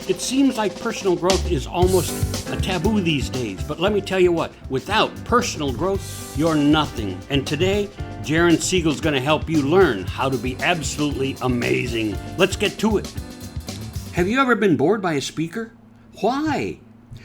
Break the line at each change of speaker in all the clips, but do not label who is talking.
It seems like personal growth is almost a taboo these days, but let me tell you what, without personal growth, you're nothing. And today, Jaron Siegel's going to help you learn how to be absolutely amazing. Let's get to it. Have you ever been bored by a speaker? Why?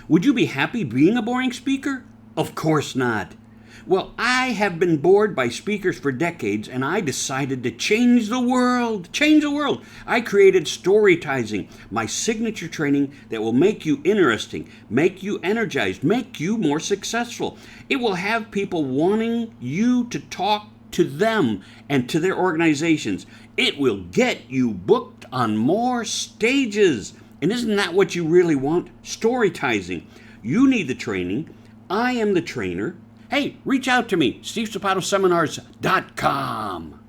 Would you be happy being a boring speaker? Of course not. Well, I have been bored by speakers for decades, and I decided to change the world. Change the world. I created Storytizing, my signature training that will make you interesting, make you energized, make you more successful. It will have people wanting you to talk to them and to their organizations. It will get you booked on more stages. And isn't that what you really want? Storytizing. You need the training. I am the trainer. Hey, reach out to me, stevesapatoseminars.com.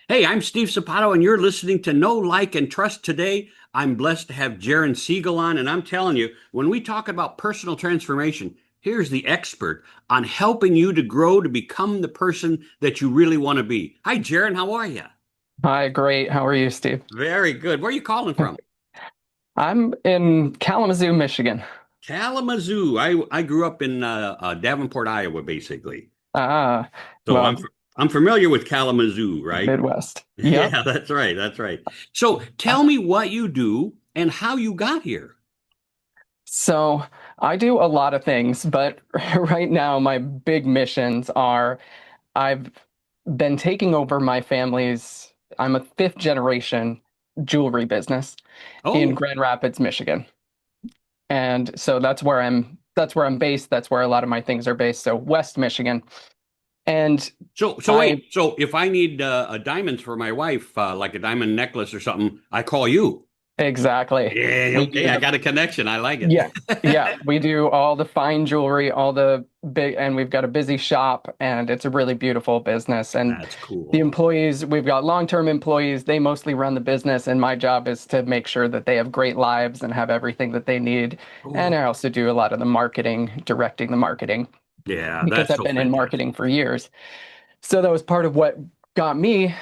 Hey, I'm Steve Sapato, and you're listening to Know, Like, and Trust. Today, I'm blessed to have Jaron Siegel on, and I'm telling you, when we talk about personal transformation, here's the expert on helping you to grow to become the person that you really want to be. Hi, Jaron, how are you?
Hi, great. How are you, Steve?
Very good. Where are you calling from?
I'm in Kalamazoo, Michigan.
Kalamazoo. I grew up in Davenport, Iowa, basically.
Ah,
So
well,
I'm familiar with Kalamazoo, right?
Midwest. Yep.
Yeah, that's right. That's right. So tell me what you do and how you got here.
So I do a lot of things, but right now my big missions are I've been taking over my family's, I'm a fifth generation jewelry business in
Oh,
Grand Rapids, Michigan. And so that's where I'm based. That's where a lot of my things are based. So West Michigan. And
so
I
wait. So if I need a diamonds for my wife, like a diamond necklace or something, I call you.
exactly.
Yeah,
We
okay.
do
I
the
got a connection. I like it.
Yeah, yeah, we do all the fine jewelry, all the big, and we've got a busy shop, and it's a really beautiful business. And
That's
the
cool.
employees, we've got long-term employees, they mostly run the business, and my job is to make sure that they have great lives and have everything that they need. And I
Oh,
also do a lot of the marketing, directing the marketing,
yeah,
because
that's
I've
so
been in
fantastic.
marketing for years. So that was part of what brought me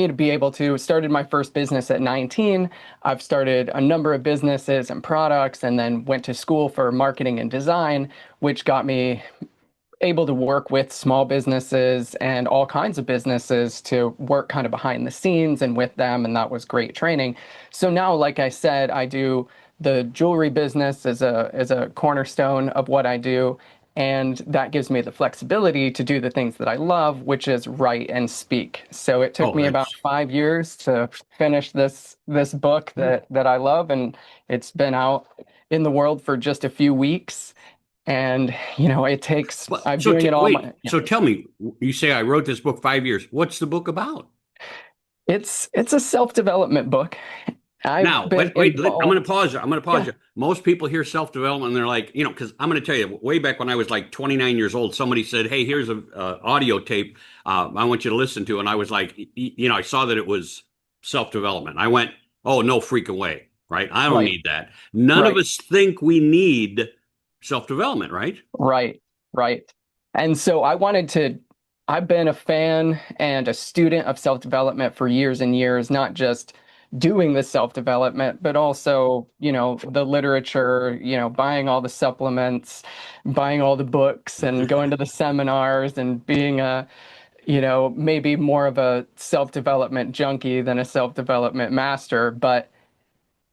to be able to started my first business at 19. I've started a number of businesses and products and then went to school for marketing and design, which got me able to work with small businesses and all kinds of businesses to work kind of behind the scenes and with them, and that was great training. So now, like I said, I do the jewelry business as a cornerstone of what I do, and that gives me the flexibility to do the things that I love, which is write and speak. So it took
Oh,
me about
that's
5 years to finish this book that I love, and it's been out in the world for just a few weeks. And it takes
well.
I'm
So
doing it all
wait.
my yeah.
So tell me, you say I wrote this book 5 years. What's the book about?
It's a self-development book. I've
Now,
been
wait. I'm going to
involved.
pause you. I'm going to pause
Yeah.
you. Most people hear self-development and they're like, because I'm going to tell you, way back when I was like 29 years old, somebody said, "Hey, here's a audio tape. I want you to listen to." And I was like, I saw that it was self-development. I went, "Oh, no freaking way!" Right? I don't
Right,
need that. None of
right,
us think we need self-development, right?
right, right. And so I've been a fan and a student of self-development for years and years, not just doing the self-development, but also, the literature, buying all the supplements, buying all the books and going to the seminars and being maybe more of a self-development junkie than a self-development master. But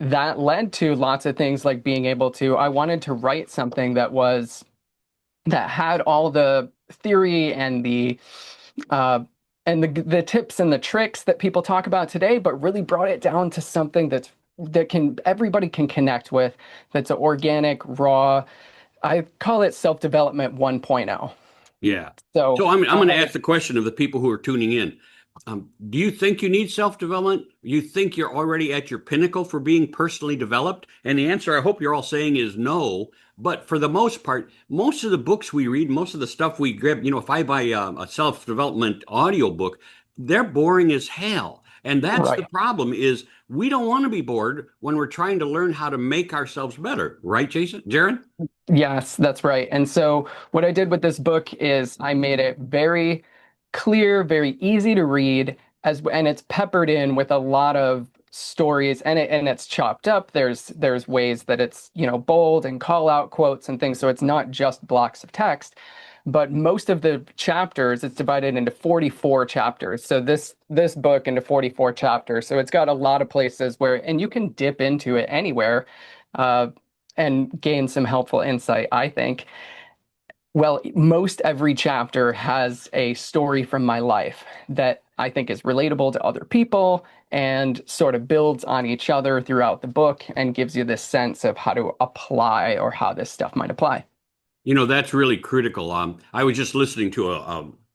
that led to lots of things like being able to, I wanted to write something that had all the theory uh, and the tips and the tricks that people talk about today, but really brought it down to something that can everybody can connect with, that's organic, raw. I call it self-development 1.0.
Yeah.
So
So I'm
I
going to
wanted
ask the question of the people who are tuning in. Do you think you need self-development? You think you're already at your pinnacle for being personally developed? And the answer I hope you're all saying is no. But for the most part, most of the books we read, most of the stuff we grab, if I buy a self-development audio book, they're boring as hell. And that's the
right.
problem is we don't want to be bored when we're trying to learn how to make ourselves better. Right, Jason? Jaron?
Yes, that's right. And so what I did with this book is I made it very clear, very easy to read, and it's peppered in with a lot of stories, and it's chopped up. There's ways that it's, bold and call out quotes and things, so it's not just blocks of text. But most of the chapters, it's divided into 44 chapters. So this book into 44 chapters. So it's got a lot of places where, and you can dip into it anywhere, uh, and gain some helpful insight, I think. Well, most every chapter has a story from my life that I think is relatable to other people and sort of builds on each other throughout the book and gives you this sense of how to apply or how this stuff might apply.
That's really critical. I was just listening to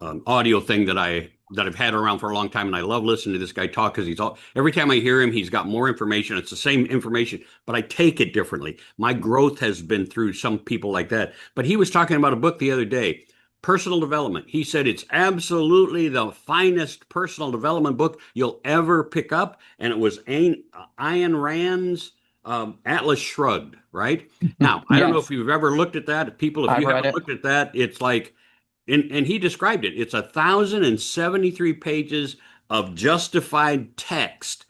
an audio thing that I've had around for a long time, and I love listening to this guy talk because every time I hear him, he's got more information. It's the same information, but I take it differently. My growth has been through some people like that. But he was talking about a book the other day, Personal Development. He said it's absolutely the finest personal development book you'll ever pick up, and it was Ayn Rand's Atlas Shrugged, right? Now, I don't know
Yes,
if you've ever looked at that. People, if
I've
you
read
haven't
it.
looked at that, it's like, and he described it. It's 1,073 pages of justified text.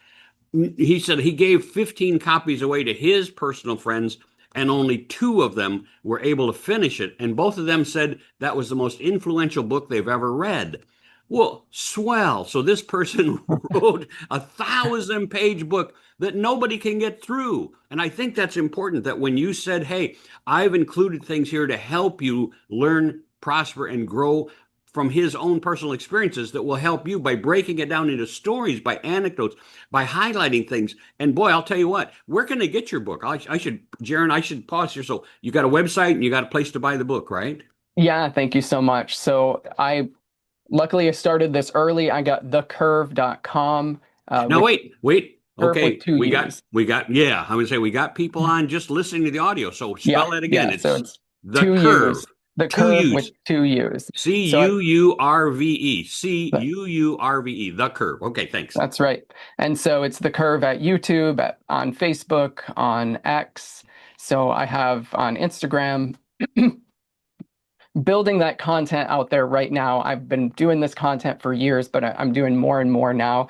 He said he gave 15 copies away to his personal friends, and only two of them were able to finish it. And both of them said that was the most influential book they've ever read. Well, swell. So this person wrote 1,000-page book that nobody can get through. And I think that's important that when you said, hey, I've included things here to help you learn, prosper, and grow from his own personal experiences that will help you by breaking it down into stories, by anecdotes, by highlighting things. And boy, I'll tell you what, where can they get your book? Jaron, I should pause here. So you got a website and you got a place to buy the book, right?
Yeah, thank you so much. So luckily I started this early. I got thecurve.com,
Now
with
wait.
curve with
Okay,
two U's.
yeah, I would say we got people on just listening to the audio. So
Yeah,
spell that again.
yeah. So
It's
it's
the
two
curve,
U's, the
two
curve with
U's,
two U's. So
CUURVE, CUURVE, the curve. Okay, thanks.
that's right. And so it's the curve at YouTube, on Facebook, on X. So I have on Instagram, building that content out there right now. I've been doing this content for years, but I'm doing more and more now.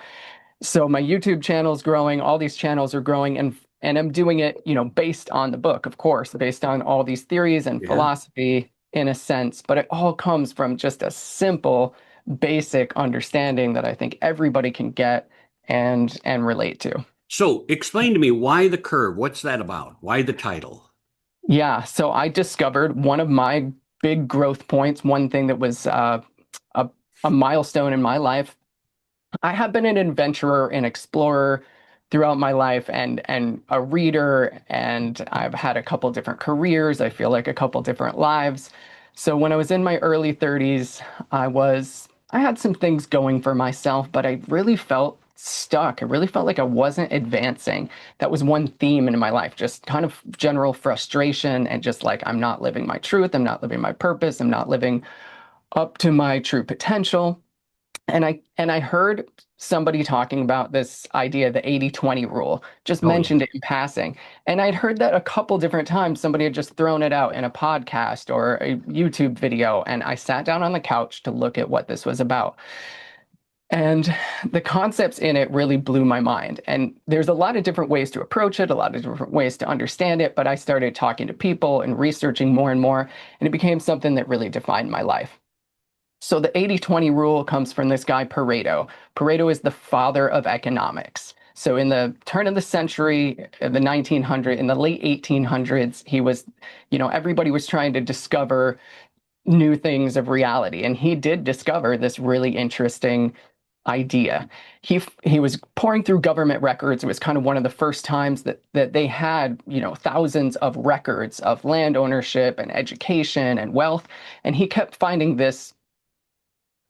So my YouTube channel is growing, all these channels are growing, and I'm doing it, based on the book, of course, based on all these theories and
Yeah.
philosophy in a sense, but it all comes from just a simple, basic understanding that I think everybody can get and relate to.
So explain to me why the curve? What's that about? Why the title?
Yeah, so I discovered one of my big growth points, one thing that was a, a milestone in my life. I have been an adventurer and explorer throughout my life, and a reader, and I've had a couple different careers. I feel like a couple different lives. So when I was in my early 30s, I had some things going for myself, but I really felt stuck. I really felt like I wasn't advancing. That was one theme in my life, just kind of general frustration and just like I'm not living my truth, I'm not living my purpose, I'm not living up to my true potential. And I heard somebody talking about this idea, the 80-20 rule, just
Oh yeah.
mentioned it in passing. And I'd heard that a couple different times. Somebody had just thrown it out in a podcast or a YouTube video. And I sat down on the couch to look at what this was about. And the concepts in it really blew my mind. And there's a lot of different ways to approach it, a lot of different ways to understand it. But I started talking to people and researching more and more. And it became something that really defined my life. So the 80-20 rule comes from this guy, Pareto. Pareto is the father of economics. So in the turn of the century, in the late 1800s, he was, everybody was trying to discover new things of reality. And he did discover this really interesting idea. He was pouring through government records. It was kind of one of the first times that they had, thousands of records of land ownership and education and wealth. And he kept finding this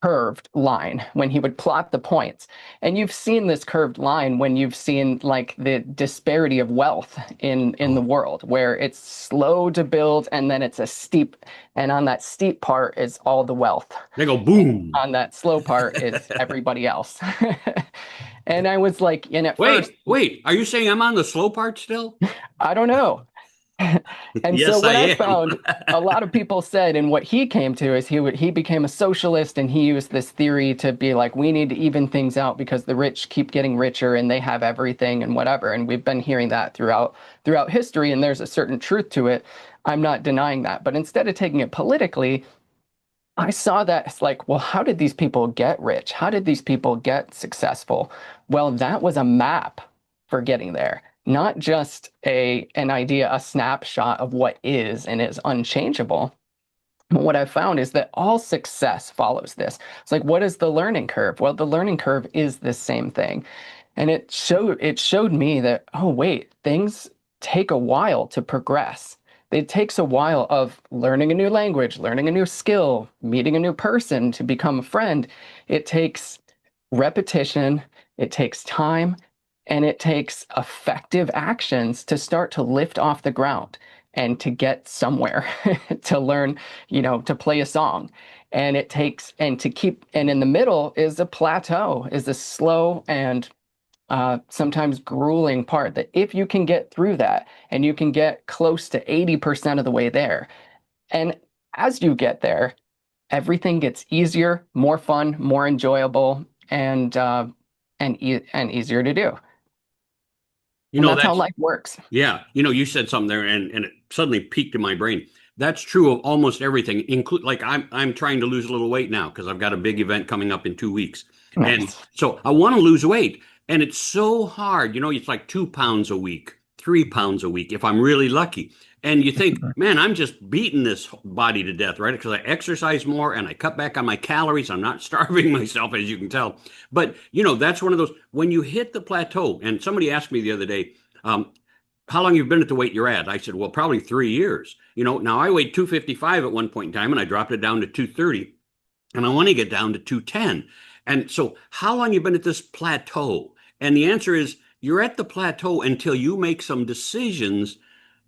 curved line when he would plot the points. And you've seen this curved line when you've seen like the disparity of wealth in the
Oh,
world, where it's slow to build and then it's a steep, and on that steep part is all the wealth.
they go
And
boom.
on that slow part is everybody else. And I was like, and at first,
Wait. Are you saying I'm on the slow part still?
I don't know. And so
Yes, I
what I
am.
found, a lot of people said, and what he came to is he became a socialist, and he used this theory to be like, we need to even things out because the rich keep getting richer and they have everything and whatever. And we've been hearing that throughout history, and there's a certain truth to it. I'm not denying that. But instead of taking it politically, I saw that it's like, well, how did these people get rich? How did these people get successful? Well, that was a map for getting there, not just an idea, a snapshot of what is and is unchangeable. But what I found is that all success follows this. It's like, what is the learning curve? Well, the learning curve is the same thing. And it showed me that, oh, wait, things take a while to progress. It takes a while of learning a new language, learning a new skill, meeting a new person to become a friend. It takes repetition, it takes time, and it takes effective actions to start to lift off the ground and to get somewhere, to learn, to play a song. And it takes, and to keep, and in the middle is a plateau, is a slow and sometimes grueling part that if you can get through that and you can get close to 80% of the way there, and as you get there, everything gets easier, more fun, more enjoyable, and easier to do.
You
And
know,
that's how
that's
life works.
Yeah, you said something there, and it suddenly piqued in my brain. That's true of almost everything, include like I'm trying to lose a little weight now because I've got a big event coming up in 2 weeks, and
Nice.
so I want to lose weight, and it's so hard. It's like 2 pounds a week, 3 pounds a week if I'm really lucky. And you think, man, I'm just beating this body to death, right? Because I exercise more and I cut back on my calories. I'm not starving myself, as you can tell. But that's one of those when you hit the plateau. And somebody asked me the other day. Um, how long you've been at the weight you're at? I said, well, probably 3 years. Now I weighed 255 at one point in time and I dropped it down to 230 and I want to get down to 210. And so how long you been at this plateau? And the answer is you're at the plateau until you make some decisions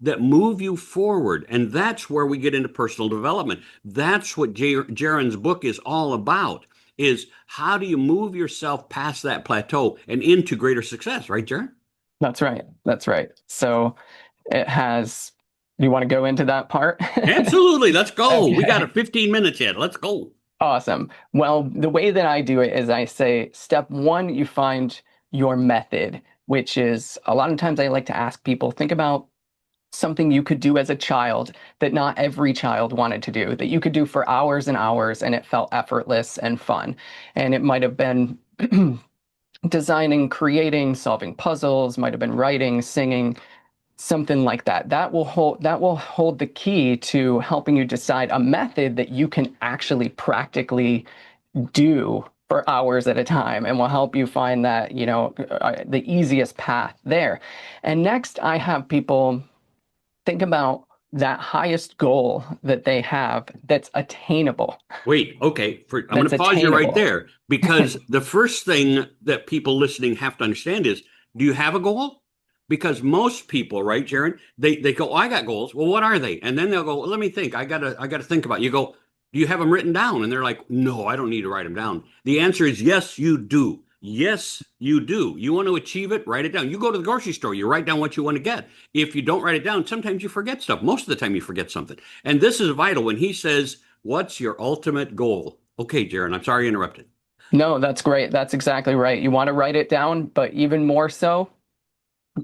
that move you forward. And that's where we get into personal development. That's what Jaron's book is all about, is how do you move yourself past that plateau and into greater success, right, Jaron?
That's right. That's right. So it has, you want to go into that part?
Absolutely. Let's go. We got
Okay.
a 15 minutes yet. Let's go.
Awesome. Well, the way that I do it is I say, step one, you find your method, which is a lot of times I like to ask people, think about something you could do as a child that not every child wanted to do, that you could do for hours and hours and it felt effortless and fun. And it might have been designing, creating, solving puzzles, might have been writing, singing, something like that. That will hold the key to helping you decide a method that you can actually practically do for hours at a time, and will help you find that, the easiest path there. And next, I have people think about that highest goal that they have that's attainable.
Wait, okay. I'm going
That's
to pause you right
attainable.
there because the first thing that people listening have to understand is, do you have a goal? Because most people, right, Jaron, they go, oh, I got goals. Well, what are they? And then they'll go, well, let me think. I gotta think about it. You go, do you have them written down? And they're like, no, I don't need to write them down. The answer is yes, you do. Yes, you do. You want to achieve it, write it down. You go to the grocery store, you write down what you want to get. If you don't write it down, sometimes you forget stuff. Most of the time you forget something. And this is vital when he says, what's your ultimate goal? Okay, Jaron, I'm sorry I interrupted.
No, that's great. That's exactly right. You want to write it down, but even more so,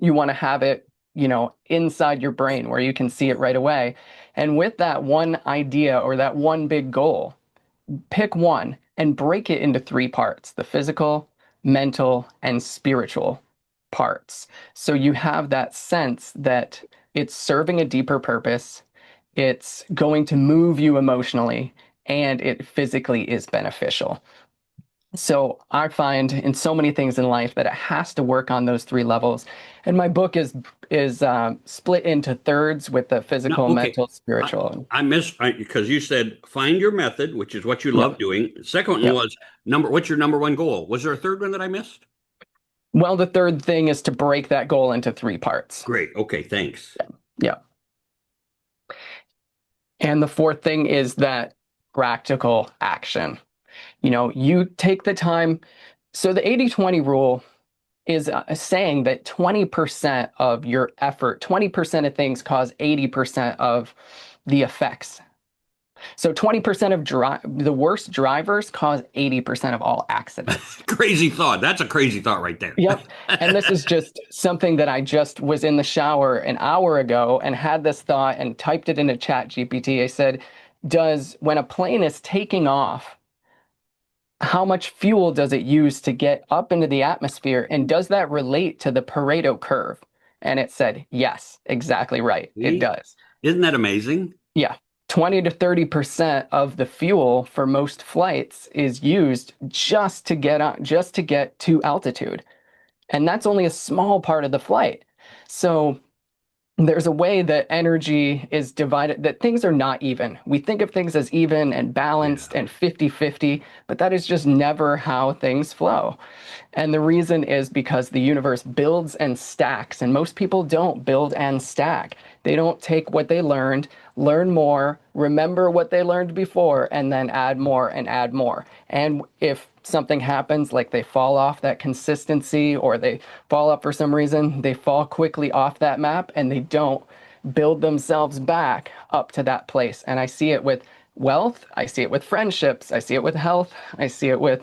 you want to have it, inside your brain where you can see it right away. And with that one idea or that one big goal, pick one and break it into three parts: the physical, mental, and spiritual parts. So you have that sense that it's serving a deeper purpose, it's going to move you emotionally, and it physically is beneficial. So I find in so many things in life that it has to work on those three levels. And my book is split into thirds with the
No,
physical,
okay.
mental,
I,
spiritual.
I missed because you said find your method, which is what you love
Yep.
doing. The second one
Yep.
was what's your number one goal? Was there a third one that I missed?
Well, the third thing is to break that goal into three parts.
Great. Okay, thanks.
Yeah. And the fourth thing is that practical action. You take the time. So the 80-20 rule is saying that 20% of your effort, 20% of things cause 80% of the effects. So 20% of the worst drivers cause 80% of all accidents.
Crazy thought. That's a crazy thought right there.
Yep. And this is just something that I just was in the shower an hour ago and had this thought and typed it into Chat GPT. I said, when a plane is taking off, how much fuel does it use to get up into the atmosphere? And does that relate to the Pareto curve? And it said, yes, exactly right. It
See?
does.
Isn't that amazing?
Yeah. 20 to 30% of the fuel for most flights is used just to get to altitude. And that's only a small part of the flight. So there's a way that energy is divided, that things are not even. We think of things as even and balanced
Yeah.
and 50-50, but that is just never how things flow. And the reason is because the universe builds and stacks, and most people don't build and stack. They don't take what they learned, learn more, remember what they learned before, and then add more and add more. And if something happens, like they fall off that consistency or they fall up for some reason, they fall quickly off that map and they don't build themselves back up to that place. And I see it with wealth, I see it with friendships, I see it with health, I see it with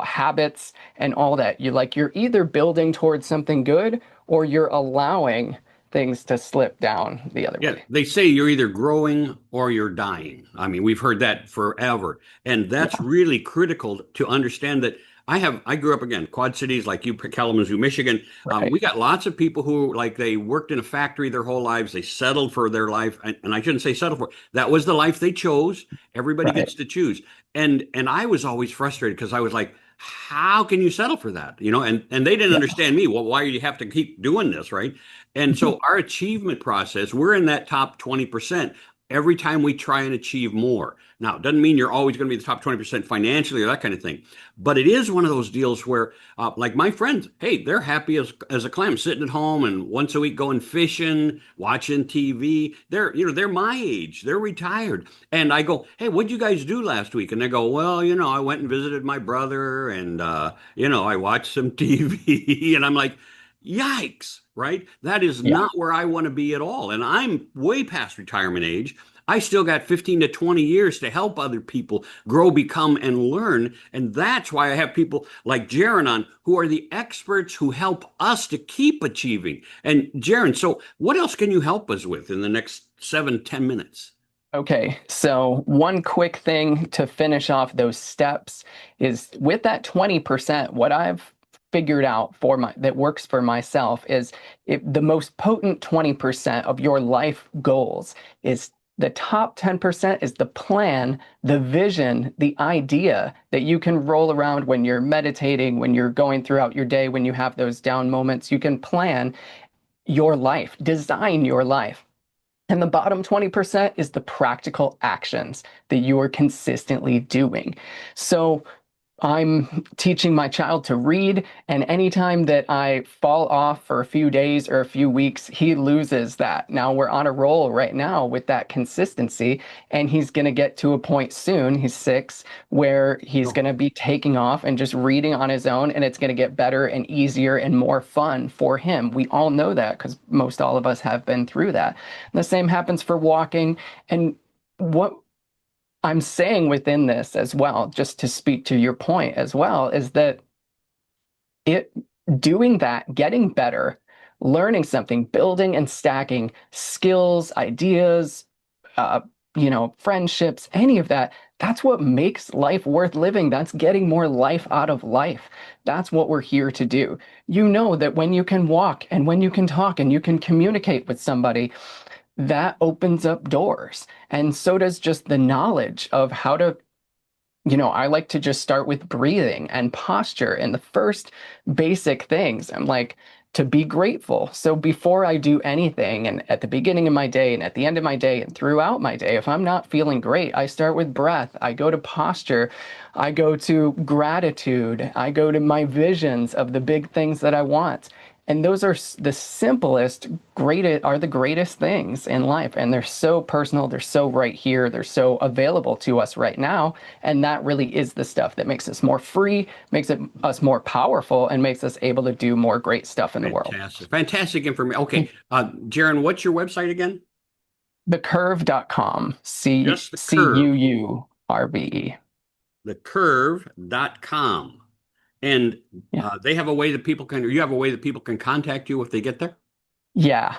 habits and all that. You're either building towards something good or you're allowing things to slip down the other
Yeah,
way.
they say you're either growing or you're dying. I mean, we've heard that forever. And that's
Yeah,
really critical to understand that I grew up again, Quad Cities, like you, Kalamazoo, Michigan.
right,
We got lots of people who, like, they worked in a factory their whole lives. They settled for their life. And I shouldn't say settle for, that was the life they chose. Everybody
right.
gets to choose. And I was always frustrated because I was like, how can you settle for that? And they didn't
Yeah.
understand me. Well, why do you have to keep doing this, right? And so our achievement process, we're in that top 20% every time we try and achieve more. Now, it doesn't mean you're always going to be the top 20% financially or that kind of thing, but it is one of those deals where, like my friends, hey, they're happy as a clam, sitting at home and once a week going fishing, watching TV. They're my age, they're retired. And I go, hey, what'd you guys do last week? And they go, well, I went and visited my brother and, I watched some TV. And I'm like, yikes, right? That is
Yeah.
not where I want to be at all. And I'm way past retirement age. I still got 15 to 20 years to help other people grow, become, and learn. And that's why I have people like Jaron on who are the experts who help us to keep achieving. And Jaron, so what else can you help us with in the next 7, 10 minutes?
Okay, so one quick thing to finish off those steps is with that 20%, what I've figured out that works for myself is the most potent 20% of your life goals is the top 10% is the plan, the vision, the idea that you can roll around when you're meditating, when you're going throughout your day, when you have those down moments. You can plan your life, design your life. And the bottom 20% is the practical actions that you are consistently doing. So I'm teaching my child to read, and anytime that I fall off for a few days or a few weeks, he loses that. Now we're on a roll right now with that consistency, and he's going to get to a point soon, he's 6, where he's going to be taking off and just reading on his own, and it's going to get better and easier and more fun for him. We all know that because most all of us have been through that. And the same happens for walking. And what I'm saying within this as well, just to speak to your point as well, is that it doing that, getting better, learning something, building and stacking skills, ideas, uh, friendships, any of that, that's what makes life worth living. That's getting more life out of life. That's what we're here to do. You know that when you can walk and when you can talk and you can communicate with somebody, that opens up doors. And so does just the knowledge of how to, I like to just start with breathing and posture and the first basic things. I'm like, to be grateful. So before I do anything, and at the beginning of my day and at the end of my day and throughout my day, if I'm not feeling great, I start with breath. I go to posture. I go to gratitude. I go to my visions of the big things that I want. And those are the simplest, the greatest things in life. And they're so personal. They're so right here. They're so available to us right now. And that really is the stuff that makes us more free, us more powerful, and makes us able to do more great stuff in the world.
Fantastic. Fantastic information. Okay. Jaron, what's your website again?
CUURVE.com.
Just the Curve.
CUURVE.
CUURVE.com. And they have a way that people can, or you have a way that people can contact you if they get there?
Yeah.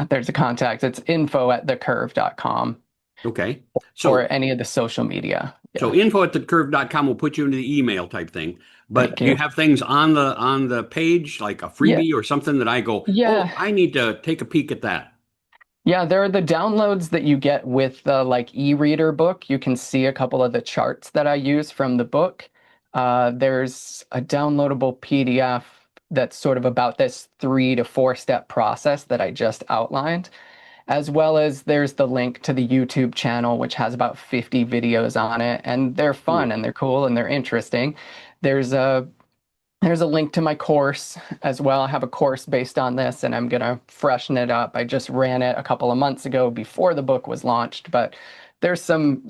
There's a contact. It's info@thecurve.com.
Okay. So,
or any of the social media. Yeah.
So info@thecurve.com will put you into the email type thing. But do you have things on the page, like a freebie or something that I go, oh, I need to take a peek at that?
Yeah, there are the downloads that you get with the e-reader book. You can see a couple of the charts that I use from the book. There's a downloadable PDF that's sort of about this 3 to 4 step process that I just outlined, as well as there's the link to the YouTube channel, which has about 50 videos on it, and they're fun and they're cool and they're interesting. There's a link to my course as well. I have a course based on this, and I'm gonna freshen it up. I just ran it a couple of months ago before the book was launched, but there's some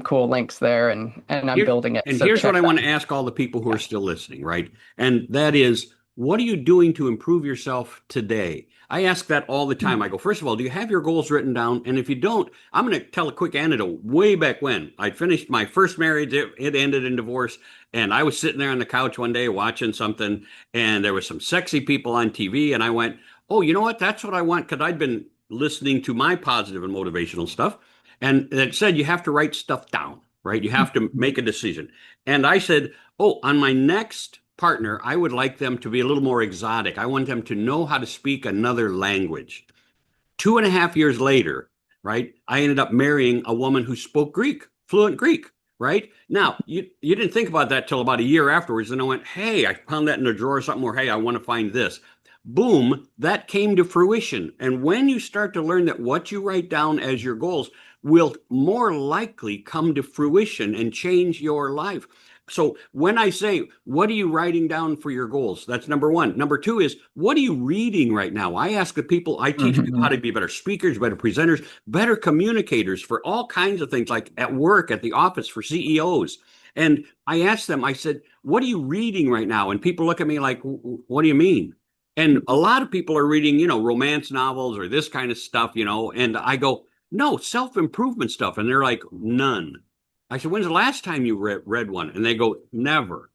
cool links there, and I'm building it.
And so here's what I want to ask all the people who are still listening, right? And that is, what are you doing to improve yourself today? I ask that all the time. I go, first of all, do you have your goals written down? And if you don't, I'm going to tell a quick anecdote. Way back when I finished my first marriage, it ended in divorce. And I was sitting there on the couch one day watching something, and there was some sexy people on TV. And I went, oh, you know what? That's what I want. Because I'd been listening to my positive and motivational stuff. And it said you have to write stuff down, right? You have to make a decision. And I said, oh, on my next partner, I would like them to be a little more exotic. I want them to know how to speak another language. 2.5 years later, right, I ended up marrying a woman who spoke Greek, fluent Greek, right? Now, you didn't think about that till about a year afterwards. And I went, hey, I found that in a drawer or something, or hey, I want to find this. Boom, that came to fruition. And when you start to learn that what you write down as your goals will more likely come to fruition and change your life. So when I say, what are you writing down for your goals? That's number one. Number two is, what are you reading right now? I ask the people, I teach people how to be better speakers, better presenters, better communicators for all kinds of things, like at work, at the office, for CEOs. And I asked them, I said, what are you reading right now? And people look at me like, what do you mean? And a lot of people are reading, romance novels or this kind of stuff, and I go, no, self-improvement stuff. And they're like, none. I said, when's the last time you read one? And they go, never.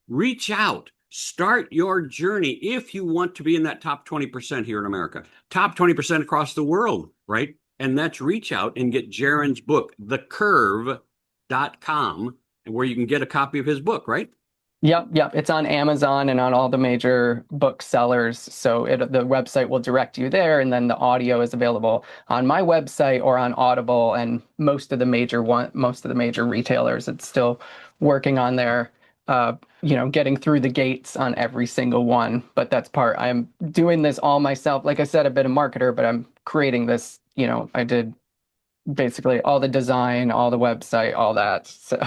Reach out. Start your journey if you want to be in that top 20% here in America, top 20% across the world, right? And that's reach out and get Jaron's book, thecurve.com, where you can get a copy of his book, right?
Yep. It's on Amazon and on all the major booksellers. So the website will direct you there, and then the audio is available on my website or on Audible and most of the major retailers. It's still working on their, getting through the gates on every single one. But that's I'm doing this all myself. Like I said, I've been a marketer, but I'm creating this. I did basically all the design, all the website, all that. So.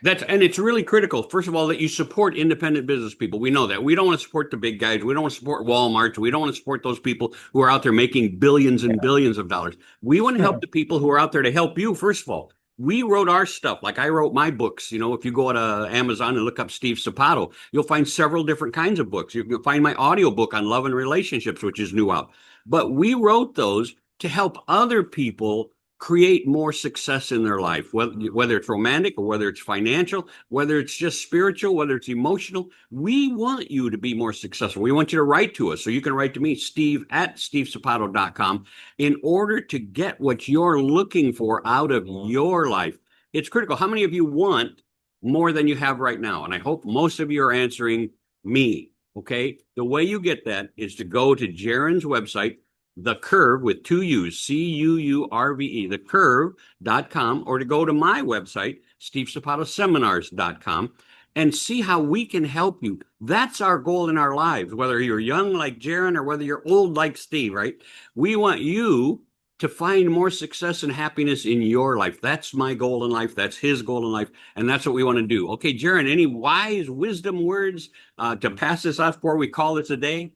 And it's really critical, first of all, that you support independent business people. We know that. We don't want to support the big guys. We don't want to support Walmart. We don't want to support those people who are out there making billions and billions of dollars. We want to help the people who are out there to help you, first of all. We wrote our stuff. Like I wrote my books. If you go to Amazon and look up Steve Sapato, you'll find several different kinds of books. You can find my audio book on love and relationships, which is new out. But we wrote those to help other people create more success in their life, whether it's romantic or whether it's financial, whether it's just spiritual, whether it's emotional. We want you to be more successful. We want you to write to us. So you can write to me, steve@stevesapato.com, in order to get what you're looking for out of your life. It's critical. How many of you want more than you have right now? And I hope most of you are answering me, okay? The way you get that is to go to Jaron's website, The Curve with 2 U's, CUURVE, thecurve.com, or to go to my website, stevesapatoseminars.com, and see how we can help you. That's our goal in our lives, whether you're young like Jaron or whether you're old like Steve, right? We want you to find more success and happiness in your life. That's my goal in life. That's his goal in life. And that's what we want to do. Okay, Jaron, any wise wisdom words to pass this off before we call this a day?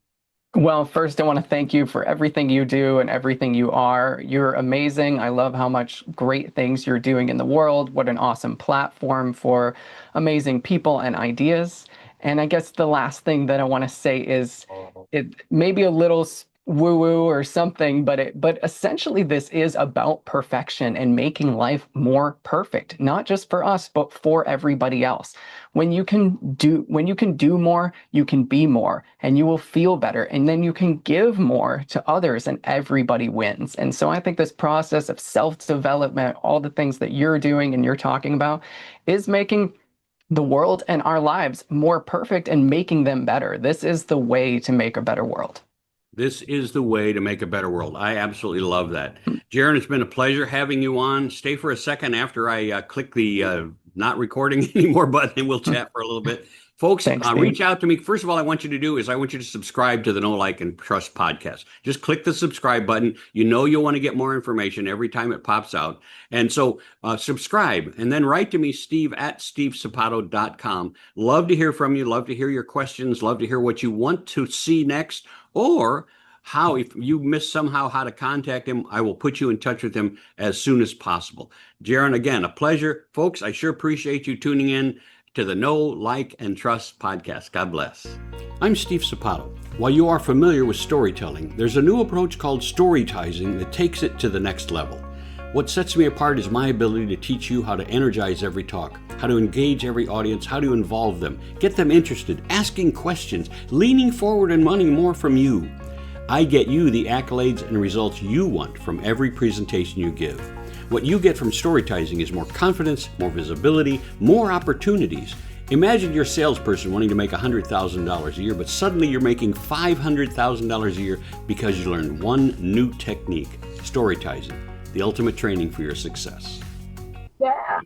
Well, first, I want to thank you for everything you do and everything you are. You're amazing. I love how much great things you're doing in the world. What an awesome platform for amazing people and ideas. And I guess the last thing that I want to say is it may be a little woo-woo or something, but essentially this is about perfection and making life more perfect, not just for us, but for everybody else. When you can do more, you can be more, and you will feel better, and then you can give more to others, and everybody wins. And so I think this process of self-development, all the things that you're doing and you're talking about, is making the world and our lives more perfect and making them better. This is the way to make a better world.
This is the way to make a better world. I absolutely love that. Jaron, it's been a pleasure having you on. Stay for a second after I click the not recording anymore button, and we'll chat for a little bit. Folks,
Thanks, Steve.
reach out to me. First of all, I want you to subscribe to the Know, Like, and Trust podcast. Just click the subscribe button. You know you'll want to get more information every time it pops out. And so subscribe, and then write to me, steve@stevesapato.com. Love to hear from you. Love to hear your questions. Love to hear what you want to see next, or how, if you miss somehow how to contact him, I will put you in touch with him as soon as possible. Jaron, again, a pleasure. Folks, I sure appreciate you tuning in to the Know, Like, and Trust podcast. God bless. I'm Steve Sapato. While you are familiar with storytelling, there's a new approach called storytizing that takes it to the next level. What sets me apart is my ability to teach you how to energize every talk, how to engage every audience, how to involve them, get them interested, asking questions, leaning forward and wanting more from you. I get you the accolades and results you want from every presentation you give. What you get from storytizing is more confidence, more visibility, more opportunities. Imagine you're a salesperson wanting to make $100,000 a year, but suddenly you're making $500,000 a year because you learned one new technique, storytizing, the ultimate training for your success.
Yeah.